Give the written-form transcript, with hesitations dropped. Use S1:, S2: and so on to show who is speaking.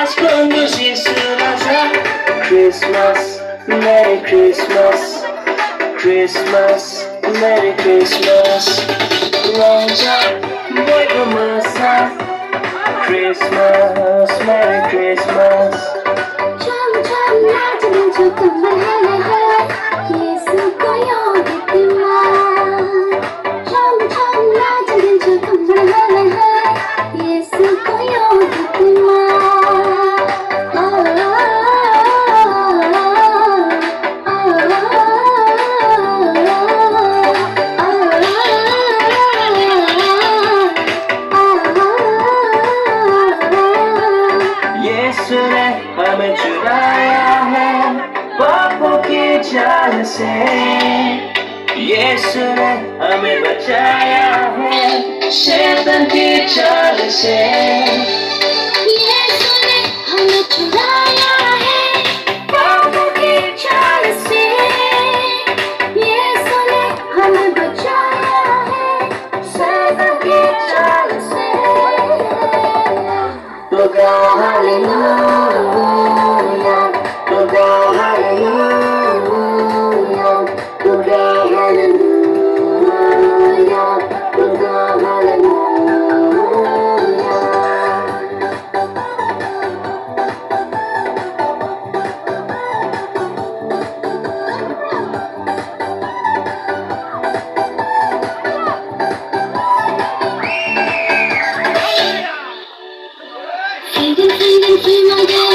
S1: Quando si suonasa Christmas, Merry Christmas, Christmas, Merry Christmas. Rosa, boy kumasa Christmas, Merry Christmas.
S2: 참 낮은 조금만 예수 거여겠지만 참 낮은 조금만 예수 거여겠지만
S1: 예수의 밤을 줄아야 해 뻑뻑히 자는 새 예수의 밤을 맞아야 해 세상 뒤자는 새
S2: 예수의 밤을 줄아야 해 뻑뻑히 자는 새 예수의 밤을 맞아야 해 세상 뒤자는 새
S1: 너가 할렐루야 너가 할렐루야 너가 할렐루야 너가 할렐루야
S2: Fading through my day.